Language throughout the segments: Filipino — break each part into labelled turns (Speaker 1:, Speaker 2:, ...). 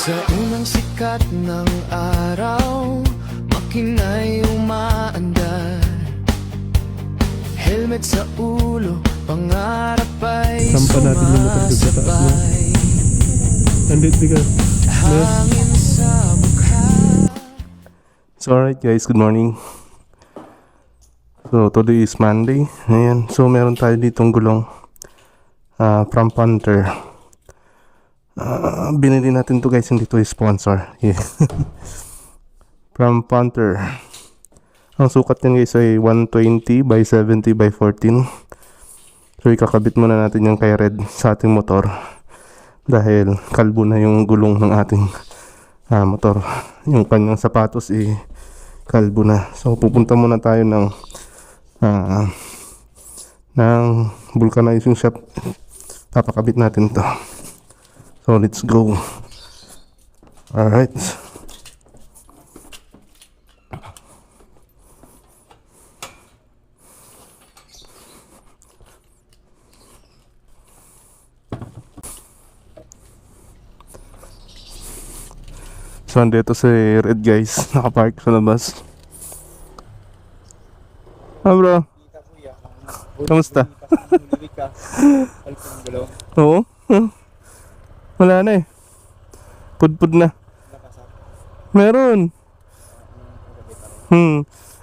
Speaker 1: Sa unang sikat ng araw, makina'y umaandar. Helmet sa ulo, pangarap ay
Speaker 2: Sampa natin yung motor dito sa taas, no?
Speaker 1: sumasabay.
Speaker 2: Nandito bigas.
Speaker 1: Hangin sa mukha.
Speaker 2: So alright guys, good morning. So today is Monday. Ayan, so meron tayo ditong gulong from Panther. Binili natin to guys, hindi to sponsor. Yeah. From Panther. Ang sukat niyan guys ay 120 by 70 by 14. So ikakabit muna natin yung kay Red sa ating motor dahil kalbo na yung gulong ng ating motor. Yung kanyang sapatos kalbo na. So pupunta muna tayo ng vulcanizing shop. Papakabit natin to. So let's go. Alright. So andito si Red guys, nakapark sa labas. Bro, kamusta? Oo. Wala na Pudpud na. Meron.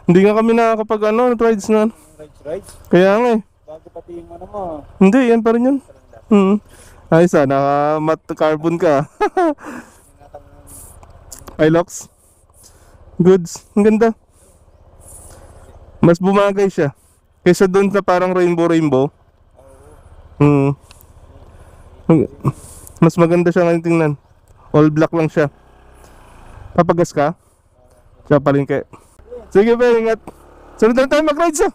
Speaker 2: Hindi nga kami nakakapag rides na.
Speaker 3: Rides?
Speaker 2: Kaya nga
Speaker 3: Bago pati yung ano mo.
Speaker 2: Hindi, yan pa rin yun. Ay naka-matte carbon ka. Hilux. Goods. Ang ganda. Mas bumagay siya kaysa doon sa parang rainbow. Mas maganda siya ngayon tingnan. All black lang siya. Papagas ka? Siya palengke. Sige ba, ingat. Sunod na tayo mag-rides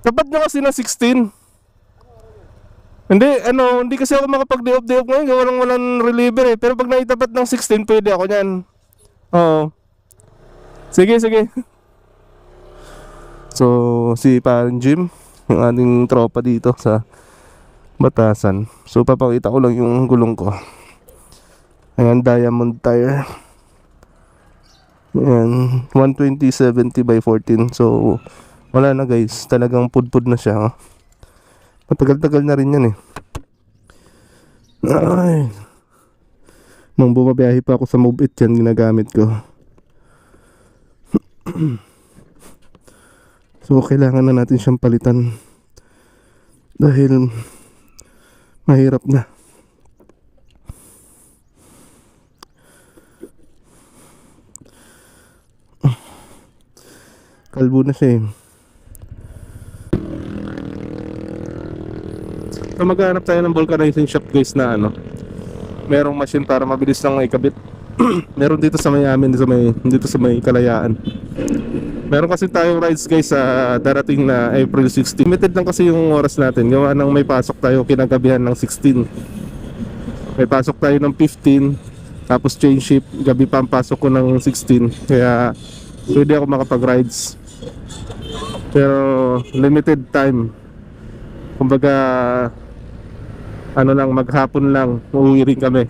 Speaker 2: Tapat na kasi na 16. Hindi kasi ako makapag-day off ngayon. Walang reliever Pero pag naitapat ng 16, pwede ako niyan. Oo. Sige. So, si parang Jim, yung ating tropa dito sa Batasan. So, papakita ko lang yung gulong ko. Ayan, diamond tire. Ayan, 120/70 by 14. So, wala na guys. Talagang pudpud na siya. Matagal-tagal na rin yan Ay. Nung bumabiyahe pa ako sa Move It, yan ginagamit ko. So kailangan na natin siyang palitan dahil mahirap na. Kalbo na siya So maghanap tayo ng vulcanizing shop guys na merong machine para mabilis lang ikabit. Meron dito sa may amin, dito sa may Kalayaan. Meron kasi tayong rides guys sa darating na April 16. Limited lang kasi yung oras natin. Gawa ng may pasok tayo kinagabihan ng 16. May pasok tayo ng 15. Tapos change shift. Gabi pa ang pasok ko ng 16. Kaya pwede ako makapag-rides. Pero limited time. Kumbaga maghapon lang uuwi rin kami.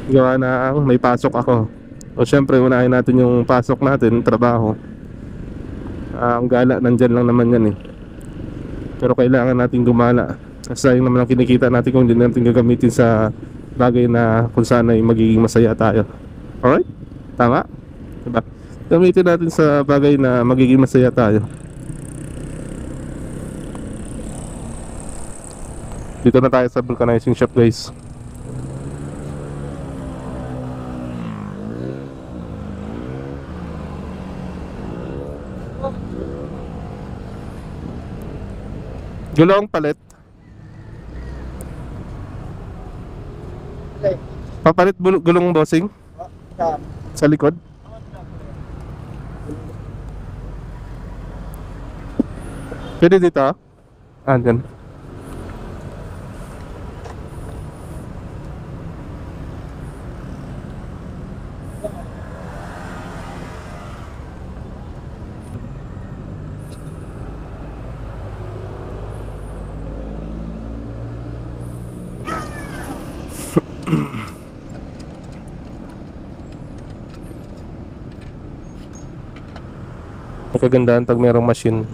Speaker 2: Gawa na may pasok ako. O syempre unahin natin yung pasok natin, trabaho. Ang gala nandyan lang naman yan Pero kailangan natin gumala. Kasi sayang naman ang kinikita natin kung hindi natin gagamitin sa bagay na kung saan ay magiging masaya tayo. Alright? Tama? Diba? Gamitin natin sa bagay na magiging masaya tayo. Dito na tayo sa vulcanizing shop guys. Gulong palit. Papalit gulong bossing sa likod. Pwede dito Andyan. Ang kagandahan pag merong machine.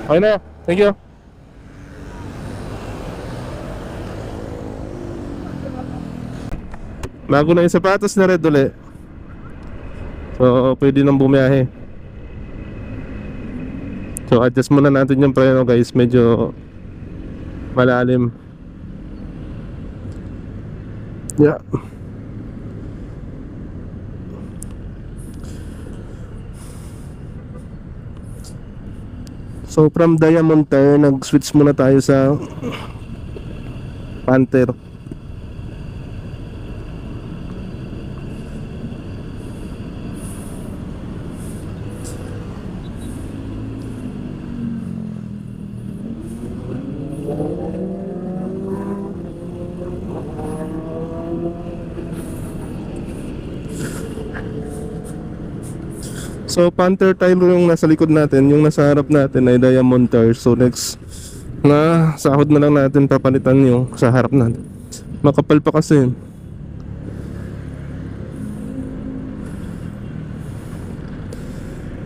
Speaker 2: Okay na. Thank you. Bago na yung sapatos na red ulit. So, pwede nang bumiyahe. So, adjust muna natin yung preno guys. Medyo malalim. Yeah. So from Diamond Tire, nag-switch muna tayo sa Panther. So Panther tire yung nasa likod natin, yung nasa harap natin ay Diamond Tire. So next na sahod na lang natin papalitan yung sa harap natin. Makapal pa kasi.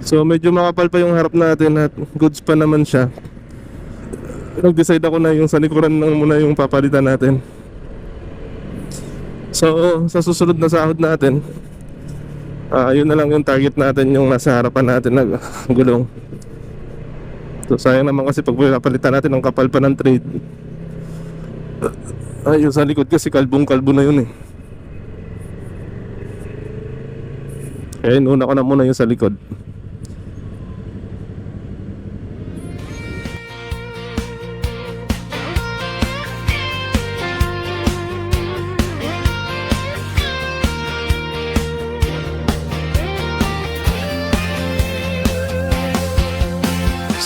Speaker 2: So medyo makapal pa yung harap natin at goods pa naman siya. Nag-decide ako na yung sa likuran lang muna yung papalitan natin. So sa susunod na sahod natin, yun na lang yung target natin, yung nasa harapan natin na gulong. So sayang naman kasi pag pinapalitan natin ang kapal pa ng trade. Yung sa likod kasi kalbong kalbo na yun eh. Kaya inuna ko na muna yung sa likod.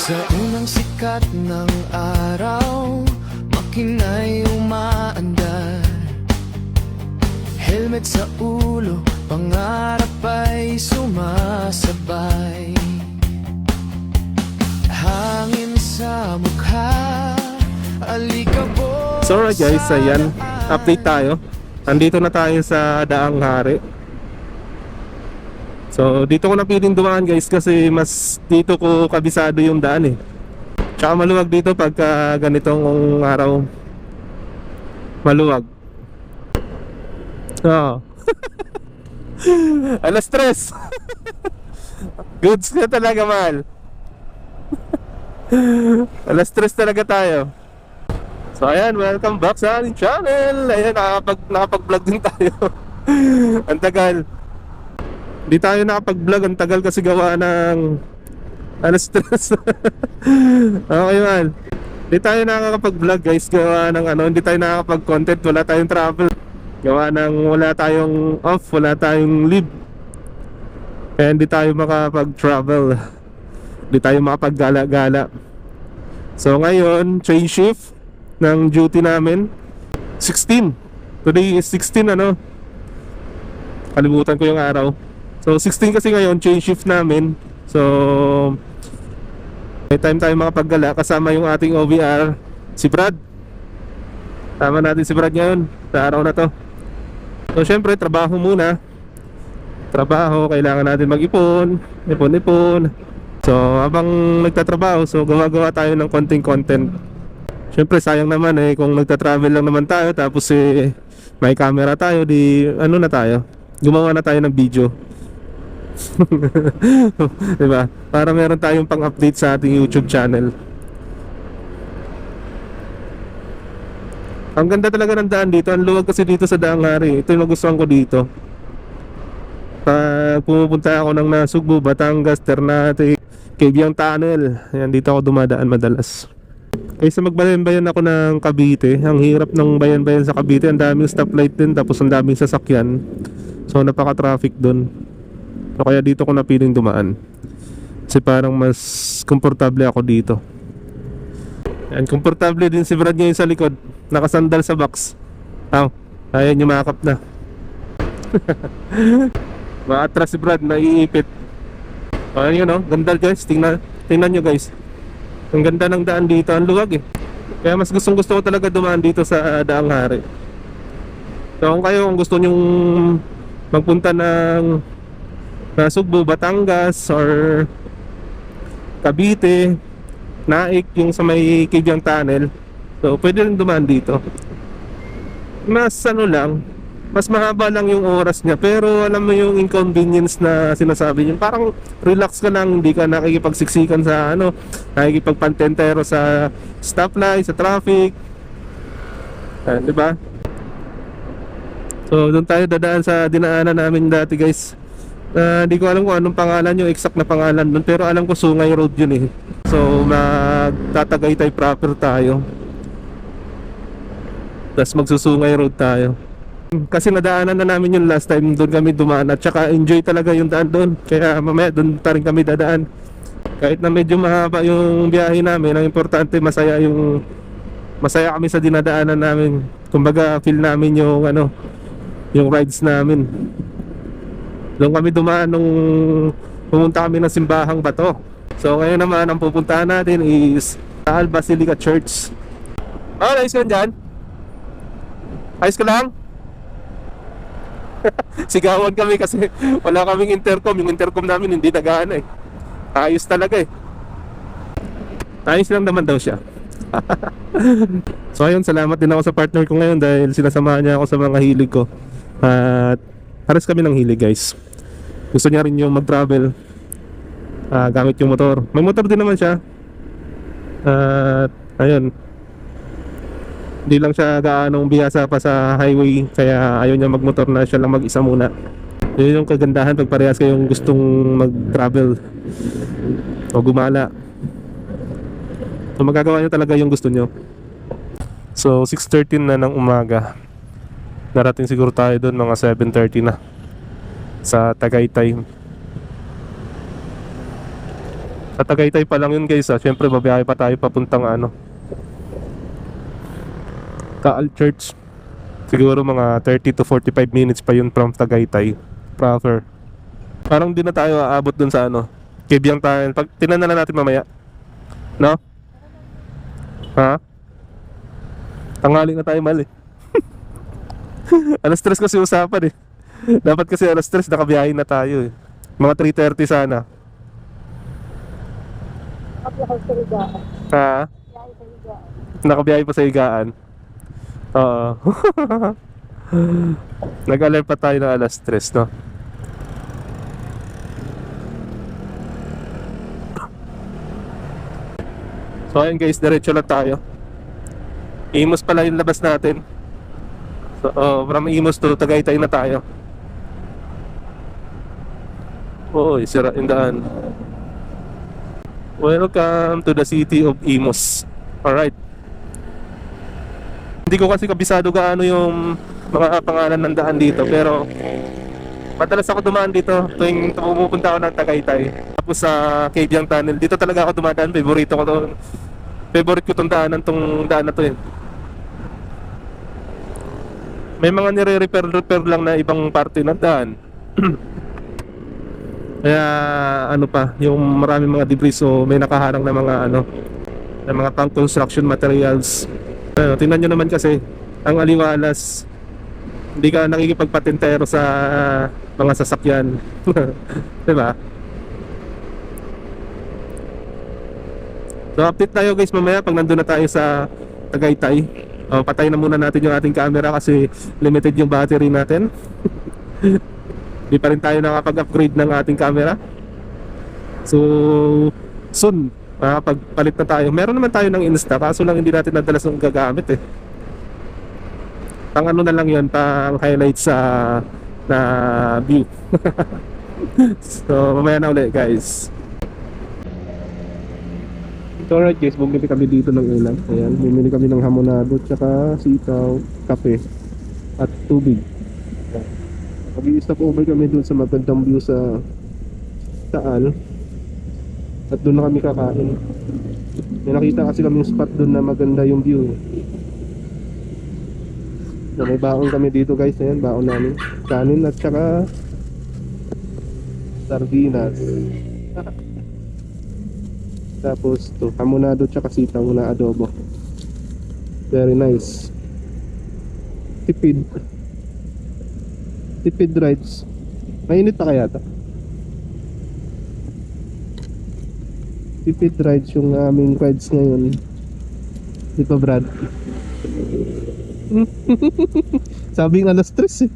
Speaker 1: Sa unang sikat ng araw, makina'y umaandar. Helmet sa ulo, pangarap ay sumasabay. Hangin sa mukha, alikabok.
Speaker 2: So alright guys, ayan, update tayo. Andito na tayo sa Daang Hari. So dito ko napiling dumaan guys kasi mas dito ko kabisado yung daan eh. Tsaka maluwag dito pagka ganitong araw. Maluwag. Oo. Alas 3. Goods ka talaga, mahal. Alas 3 talaga tayo. So ayan, welcome back sa ating channel. Ayan, nakapag-vlog din tayo. Ang tagal. Di tayo nakapag-vlog, ang tagal kasi gawa ng alas 3. Okay man. Di tayo nakakapag-vlog guys, gawa ng hindi tayo nakakapag-content, wala tayong travel. Gawa ng wala tayong off, wala tayong leave. Kaya hindi tayo makapag-travel. Di tayo makapag-gala-gala. So ngayon, change shift ng duty namin. 16. Today is 16 Kalimutan ko yung araw. So 16 kasi ngayon, change shift namin. So may time tayo makapaggala kasama yung ating OVR, si Brad. Tama natin si Brad ngayon sa araw na to. So syempre, trabaho muna. Trabaho, kailangan natin mag-ipon, ipon-ipon. So habang nagtatrabaho, so gawa-gawa tayo ng konting content. Syempre sayang naman kung nagta-travel lang naman tayo tapos may camera tayo, di na tayo, gumawa na tayo ng video. Diba? Para meron tayong pang-update sa ating YouTube channel. Ang ganda talaga ng daan dito. Ang luwag kasi dito sa Daang Hari. Ito yung nagustuhan ko dito. Pag pumupunta ako ng Nasugbu, Batangas, Ternate, Cabiang Tunnel, ayan, dito ako dumadaan madalas. Kaysa magbayan-bayan ako ng Cavite, ang hirap ng bayan-bayan sa Cavite, ang daming stoplight din tapos ang daming sasakyan. So napaka-traffic doon. So kaya dito ko napiling dumaan. Kasi parang mas komportable ako dito. Yan, komportable din si Brad ngayon sa likod. Nakasandal sa box. Ayan yung makap na. Maatras si Brad, naiipit. Ayan yun, oh, ganda guys. Tingnan nyo guys. Ang ganda ng daan dito, ang luwag eh. Kaya mas gusto ko talaga dumaan dito sa Daang Hari. So kung gusto nyong magpunta ng Sugbo, Batangas or Cavite, Naik, yung sa may Kibyang Tunnel, so pwede rin dumaan dito. Mas mas mahaba lang yung oras niya, pero alam mo yung inconvenience na sinasabi niya, parang relax ka lang, hindi ka nakikipagsiksikan sa nakikipagpantentero sa stoplight, sa traffic. Di ba? So doon tayo dadaan sa dinaanan namin dati guys. Hindi ko alam kung anong pangalan, yung exact na pangalan doon, pero alam ko Sungay Road yun eh. So magtatagaytay proper tayo, tapos magsusungay road tayo. Kasi nadaanan na namin yung last time, doon kami dumaan at saka enjoy talaga yung daan doon. Kaya mamaya doon pa rin kami dadaan. Kahit na medyo mahaba yung biyahe namin, ang importante masaya kami sa dinadaanan namin. Kumbaga feel namin yung rides namin. Doon kami dumaan nung pumunta kami ng Simbahang Bato. So ngayon naman ang pupuntahan natin is Taal Basilica Church. Ayos ka dyan? Ayos ka lang? Sigawan kami kasi wala kaming intercom. Yung intercom namin hindi nagana eh. Ayos talaga eh. Ayos lang naman daw siya. So ayun, salamat din ako sa partner ko ngayon dahil sinasamahan niya ako sa mga hilig ko. At pares kami ng hilig guys. Gusto niya rin yung mag-travel gamit yung motor. May motor din naman siya. At ayun, hindi lang siya gaanong bihasa pa sa highway, kaya ayaw niya magmotor na siya lang mag-isa muna. Yun yung kagandahan pag parehas kayong gustong mag-travel o gumala. So magagawa niyo talaga yung gusto niyo. So 6:13 na ng umaga. Narating siguro tayo doon mga 7:30 na sa Tagaytay. Sa Tagaytay pa lang yun guys Siyempre babiyahe pa tayo papuntang Taal Church. Siguro mga 30 to 45 minutes pa yun from Tagaytay proper. Parang di na tayo aabot dun sa Kibyang Tunnel. Pag tinanan na natin mamaya, no? Ha? Tanghali na tayo mali. Alas 3 kasi usapan eh. Dapat kasi alas 3 nakabiyahe na tayo eh. Mga 3:30 sana. Ha? Nakabiyahe pa sa higaan. Oo. Nag-alert pa tayo ng alas 3, no? So ayun guys, diretso lang tayo. Imus pala yung labas natin. So from Imus to Tagaytay na tayo. Oo, sira yung daan. Welcome to the city of Imus. Alright. Hindi ko kasi kabisado gaano yung mga pangalan ng daan dito, pero madalas ako dumaan dito tuwing pumupunta ako ng Tagaytay. Tapos sa Kibyang Tunnel, dito talaga ako dumadaan. Favorite ko tong daan na to eh. May mga nire-repair lang na ibang parte ng daan. Kaya yung maraming mga debris, so may nakaharang na mga pang construction materials. Tingnan nyo naman kasi ang aliwalas, hindi ka nakikipagpatentero sa mga sasakyan. Diba? So update tayo guys mamaya pag nandun na tayo sa Tagaytay. Patay na muna natin yung ating camera kasi limited yung battery natin. Hindi pa rin tayo nakapag-upgrade ng ating camera. So soon makapagpalit na tayo. Meron naman tayo ng Insta, kaso lang hindi natin nadalas ng gagamit eh. Pang na lang yun, pang highlight sa view. So mamaya na ulit guys. So So alright guys, bumili kami dito ng ulam. Ayan, bumili kami ng hamonado, tsaka sitaw, kape, at tubig. Mag-i-stop over kami dun sa magandang view sa Taal. At doon na kami kakain. May nakita kasi kami yung spot doon na maganda yung view. So, may baon kami dito guys. Ayan, baon namin. Kanin at saka sardinas. Tapos to, hamonado tsaka sitaw na adobo. Very nice. Tipid. Tipid rides. Mainit pa kaya to? Tipid rides yung aming rides ngayon. Di ba Brad? Sabing alas 3 eh.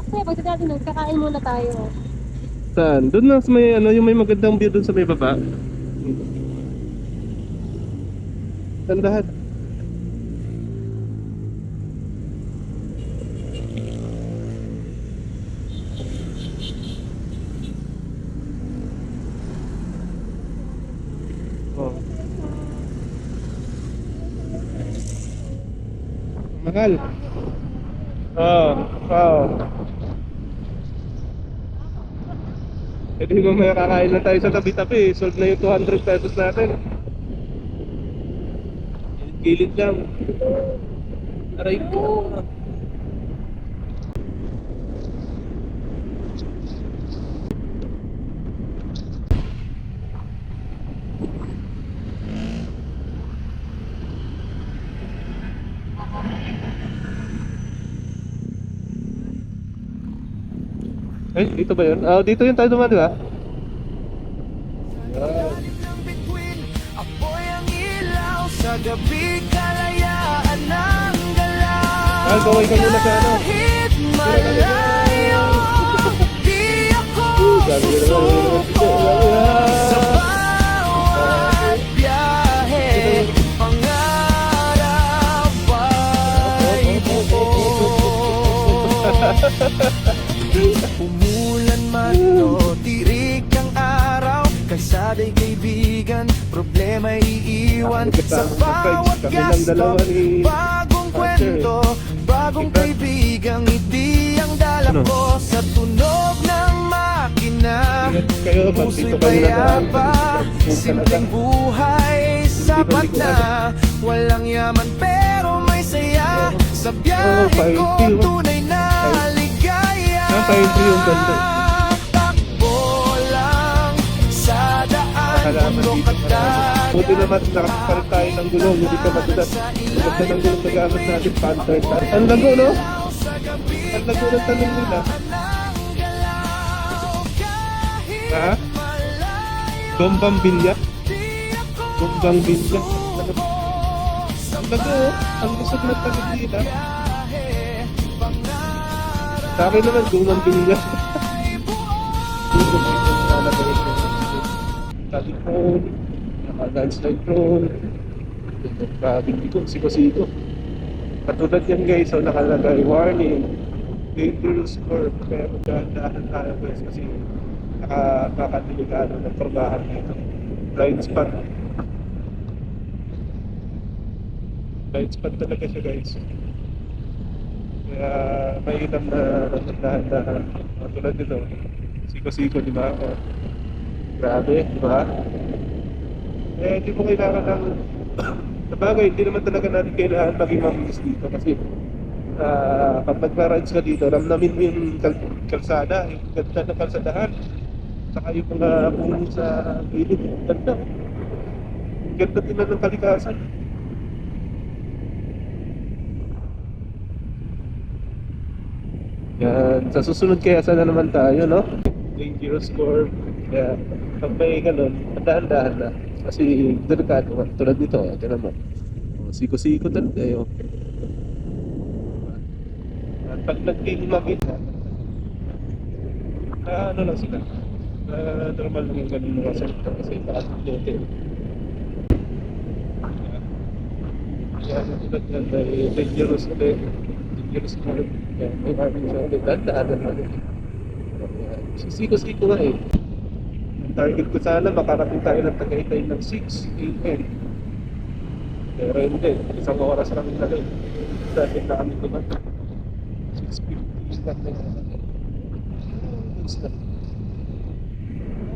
Speaker 4: Okay, pagkatapos nun, kakain muna tayo.
Speaker 2: Saan? Doon lang sa may ano, yung may magandang view doon sa may baba. Tandahan. Oh. Mahal. Oh, wow. E di mamaya kakain lang tayo sa tabi-tabi. Sold na yung 200 pesos natin. Gilid lang. Aray ko. Ay, dito ba yun? Ah, dito yun tayo dumaan, di ba?
Speaker 1: Ilalim ng bituin, apoy ang ilaw. Sa gabi, kalayaan ng galaw.
Speaker 2: Ah, gawin ka muna sa ano.
Speaker 1: Kahit malayo, di ako susuko. Sa bawat biyahe, pangarap ay buo. Umulan man o tirik ang araw, kalsada'y kaibigan, problema'y iiwan. Sa bawat gasto, bagong kwento, bagong kaibigang ngiti ang dala ko. Sa tunog ng makina,
Speaker 2: Kayo, pag
Speaker 1: puso'y
Speaker 2: dito kayo
Speaker 1: payapa, simpleng buhay, sapat na. Walang yaman pero may saya, sa biyahe ko tunay na ligaya.
Speaker 2: Pine tree yung ganda.
Speaker 1: Takbo lang sa daan, bundok at dagat.
Speaker 2: Buti naman nakapalit tayo ng gulong, hindi ka matulas. Ganda ng gulong na gamit natin, Panther. Ang lago, no? Ang lago ng tanong nila. Ha? Gombang bilya? Gombang bilya? Ang lago, oh. Ang lusog ng tanong nila. Sa akin naman, gombang bilya. Talipon, naka-landslide drone, siko-siko. Katulad yan guys, so nakalagay warning, dangerous curve, kaya magdahan tayo guys kasi nakakadiligado ng turbahan dito. Blind spot. Blind spot talaga siya guys. Kaya mainam na dahan-dahan. Katulad nito, siko-siko, di ba? Grabe, di ba? Eh, hindi mo kailangan ng sabagay, hindi naman talaga natin kailangan maging mabilis dito kasi kapag na-rides ka dito, ramnamin mo yung kalsada, yung ganda ng kalsadahan, saka yung mga puno sa gilid, ganda. Yung ganda din ng kalikasan. Yan, sa susunod kaya sana naman tayo, no? Dangerous curve. Kaya pag may ganun, dahan-dahan na. Kasi delikado nga. Tulad nito, tinan mo. Siko-siko talaga yun. At pag nag-magin na, ano lang sila. Normal lang yung ganun mga salita kasi paat-lote. Kaya tulad yan, dangerous ulit. Dangerous curve. Kaya may marking siya ulit. Dahan-dahan na ulit. Sisiko-siko nga eh. Ang target ko sana makarating tayo ng Tagaytay ng 6 AM. Pero hindi, isang oras lang na rin. Dahil na kami naman 6:50 lang na naman.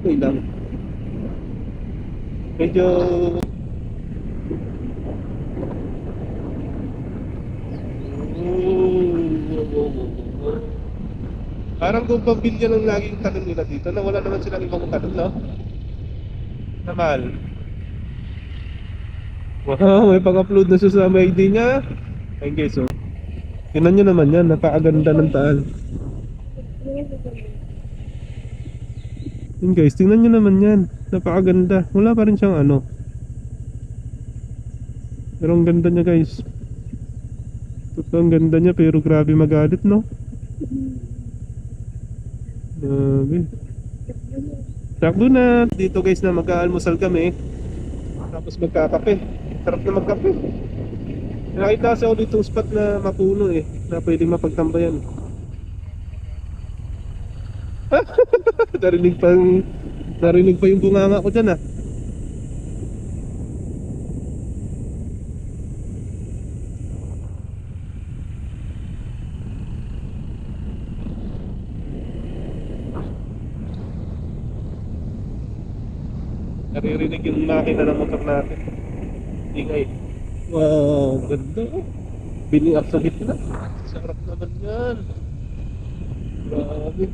Speaker 2: Okay lang. Medyo parang kung pambilya ng laging tanong nila dito na wala naman silang ibang tanong, no? Na mahal. Wow, may pang-upload na siya sa MID niya. Ayun guys, oh. Tingnan nyo naman yan, napakaganda ng taal. Yun guys, tingnan nyo naman yan. Napakaganda. Wala pa rin siyang ano. Pero ang ganda niya guys. Totoo ang ganda niya pero grabe magalit, no? Grabe. Sakto na. Dito guys na mag-aalmusal kami. Tapos magkakape. Sarap na magkape. Nakita kasi ako ditong spot na mapuno eh. Na pwedeng mapagtambayan. Narinig pa yung bunganga ko dyan ah. Naririnig yung makina ng motor natin. Ingay. Wow, ganda oh. Biling up sa gitna. Sarap naman yan. Grabe.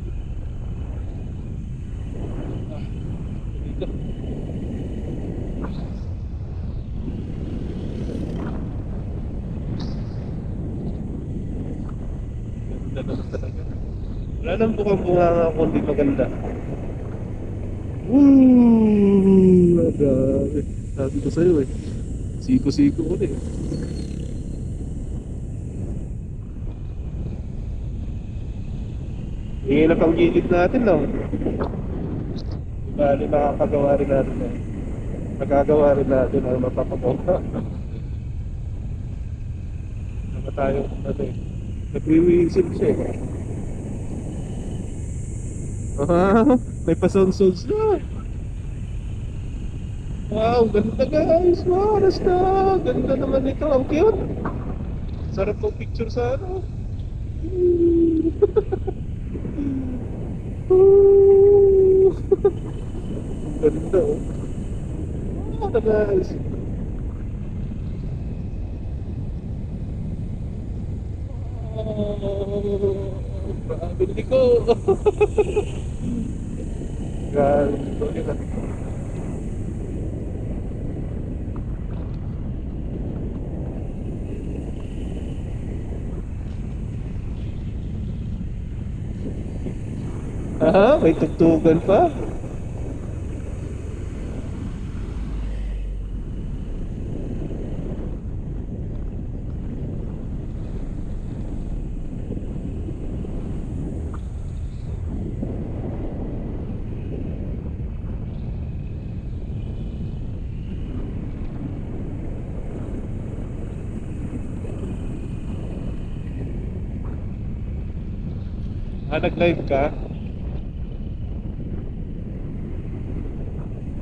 Speaker 2: Dito. Ganda naman talaga. Wala nang bukang-bunga kundi maganda. Grabe. Sabi ko sa'yo eh. Siko-siko ko eh. Hingin na pang gilid natin no. Bali makakagawa rin natin eh. Magagawa rin natin ang mapapagawa. Saka tayo ano eh. Nagwiwisil siya eh. May pa-sound-sounds na. Wow, ganda guys. Wow, na. Ganda naman ito. Ang cute. Sarap ng picture sa ano. Ganda oh. Wow, na guys. Grabe ko. Grabe ko yun. Aha, may tugtugan pa. Nag-live ka?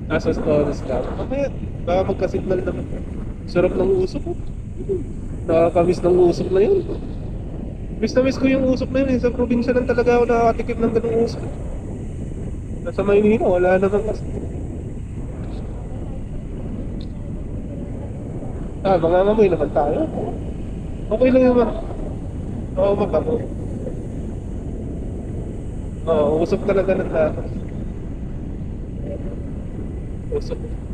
Speaker 2: Nasa stories ka? Mamaya, baka magka-signal naman. Sarap ng usok ko. Nakakamiss ng usok na yun. Miss na miss ko yung usok na yun. Sa probinsya lang talaga ako nakakatikim ng ganung usok. Nasa Maynila, wala naman kasi. Mangangamoy naman tayo. Okay lang naman. Oo, mabango. Oo, usok talaga ng tao.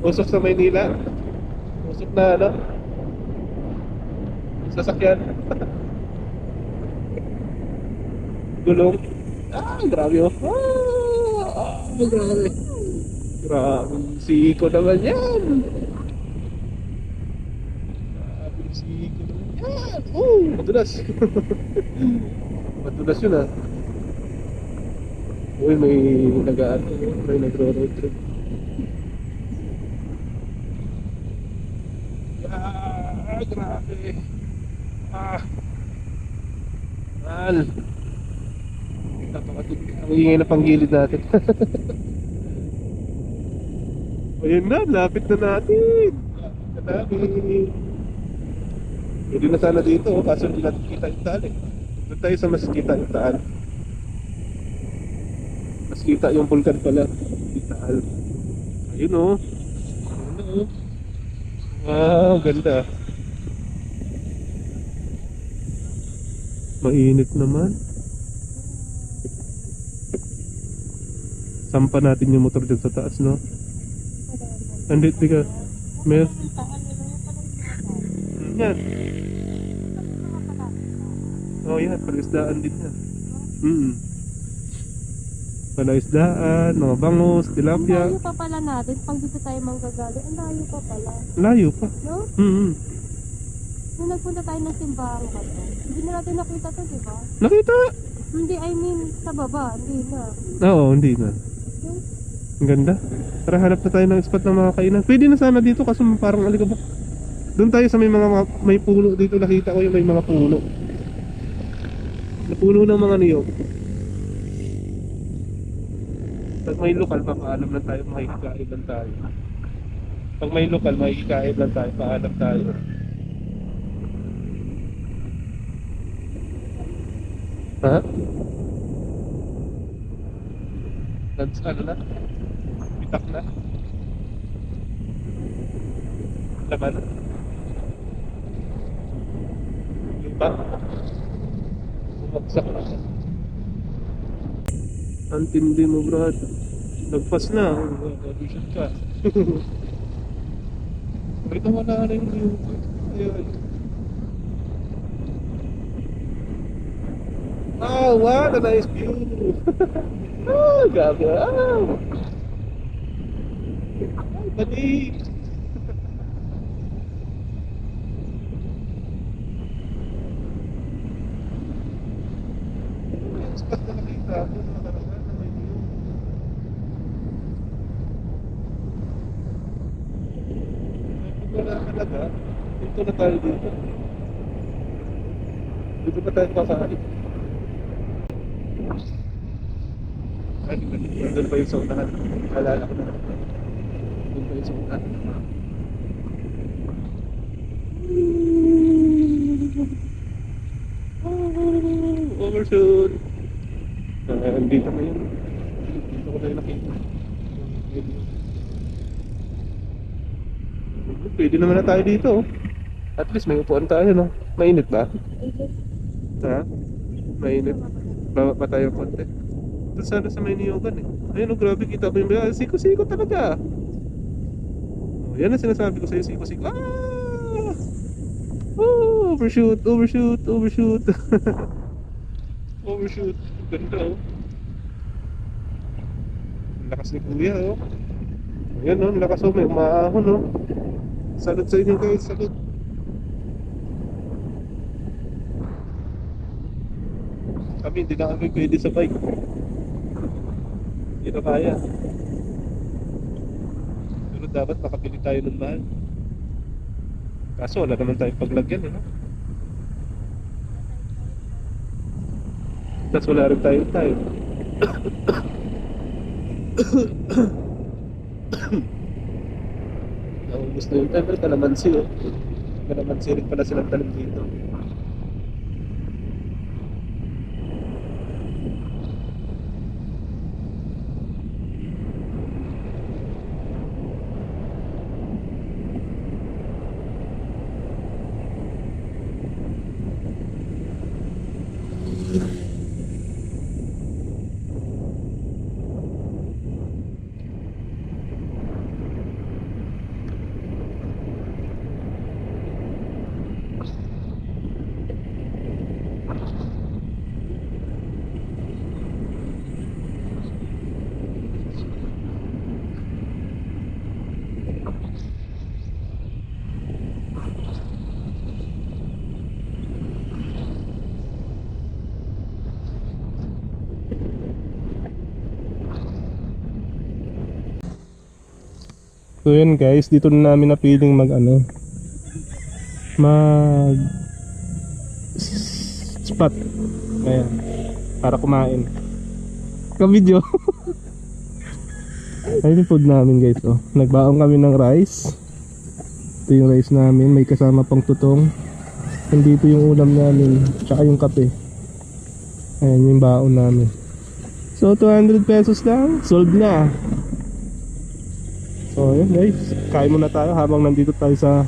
Speaker 2: Usok sa Maynila. Usok na ano? Sasakyan. Gulong. Grabe oh. Grabe. Grabe. Siko naman yan. Grabe siko naman yan. Madulas. Madulas yun ah. Uy, may nag-ano, may nagro-road trip. Grabe. Mahal. Ang ingay na panggilid natin. Ayun na, lapit na natin. Katabi. Pwede na sana dito, kaso hindi natin kita yung taal eh. Doon tayo sa mas kita yung taal. Mas kita yung vulkan pala. Yung taal. Ayun o. Ayun o. Wow, ganda. Mainit naman. Sampa natin yung motor dyan sa taas, no? Andit, di ka. Mer. Yan. Oh, yan. Palaisdaan din yan. Palaisdaan, mga bangus,
Speaker 4: Ang
Speaker 2: tilapia.
Speaker 4: layo pa pala natin. Pag dito tayo manggagaling, ang layo pa pala.
Speaker 2: Layo pa.
Speaker 4: No? Nung nagpunta tayo ng simbahan ka to, hindi na natin nakita to, di ba?
Speaker 2: Nakita!
Speaker 4: Hindi, I mean, sa baba, hindi na.
Speaker 2: Oo, hindi na. Ang ganda. Tara, hanap na tayo ng spot ng mga kainan. Pwede na sana dito kasi parang alikabok. Doon tayo sa may puno dito. Nakita ko yung may mga puno. Na puno ng mga niyog. Pag may lokal, papaalam lang tayo, makikikain lang tayo. Pag may lokal, makikikain lang tayo, paalam tayo. Ha? Ano na? Pitak na? Laman na? Lupa? Bumagsak na siya. Ang tindi mo, brad. Nagpas na. Audition ka. Ito wala na yung view. Ayun. Oh, what a nice view. Oh, gabi. Oh. Ay, balik. Yung spot na nakita ako, nakaragan na may view. Kung wala talaga, dito na tayo dito. Dito na tayo kakain. Ay, doon pa yung sa unahan. Alala ko na. Doon pa yung sa unahan. Overshoot! Dito na yun. Dito ko tayo nakita. Pwede naman na tayo dito. At least may upuan tayo, no? Mainit ba? Ha? Mainit. Baba pa tayo konti. Doon sana sa may niyogan eh. Ayun, oh, grabe, kita mo yung siko-siko talaga. Oh, yan ang sinasabi ko sa'yo, siko-siko. Ah! Oh, overshoot, overshoot, overshoot. Overshoot. Ganda, oh. Ang lakas ni kuya, oh. Ayan, oh, ang lakas, oh. May umaahon, oh. Salud sa inyo, guys, salud. Kami hindi na kami pwede sa bike. Hindi na kaya. Pero dapat makabili tayo ng mahal. Kaso wala naman tayong paglagyan, no? Tapos wala rin tayong time. Naubos na yung time, pero kalamansi, oh. Kalamansi rin pala silang talim dito. So yun guys, dito na namin napiling mag spot. Ayan, para kumain. Ka-video. Ayun yung food namin guys, oh. Nagbaon kami ng rice. Ito yung rice namin, may kasama pang tutong. Nandito yung ulam namin, tsaka yung kape. Ayan yung baon namin. So 200 pesos lang, sold na. So ayun guys, kain muna tayo habang nandito tayo sa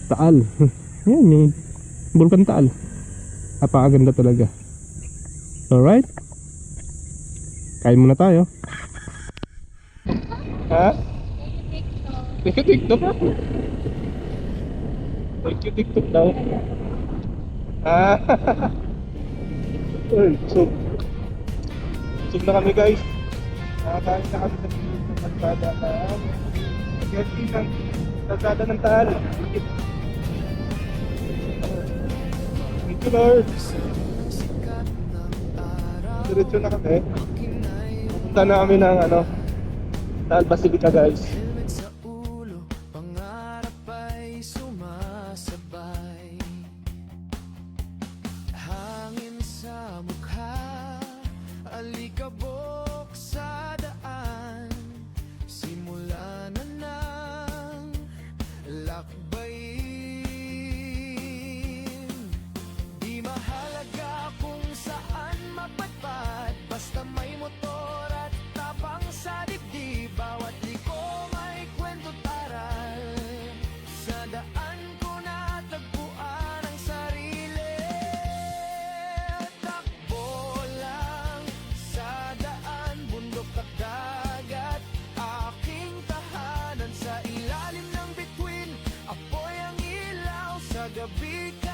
Speaker 2: Taal. Yan yung Bulkan Taal. Napakaganda talaga. Alright, kain muna tayo. Ha? Thank you TikTok. Thank you TikTok daw. Ah. Uy, so na kami guys. Nakakain na kami sa pilit ng kalsada ng Getty ng kalsada ng Taal. Thank you Lord. Diretso na kami. Pupunta na kami ng Taal Basilica guys.
Speaker 1: Helmet sa ulo, pangarap ay sumasabay. Hangin sa mukha, alikabok sa daan. Simula na ng lakbayin. Di mahalaga kung saan mapadpad, basta may motor at tapang sa dibdib. Bawat liko may kwento taral. Sa daan ko natagpuan ang sarili. Takbo lang sa daan, bundok at dagat. Aking tahanan sa ilalim ng bituin. Apoy ang ilaw sa gabi ka.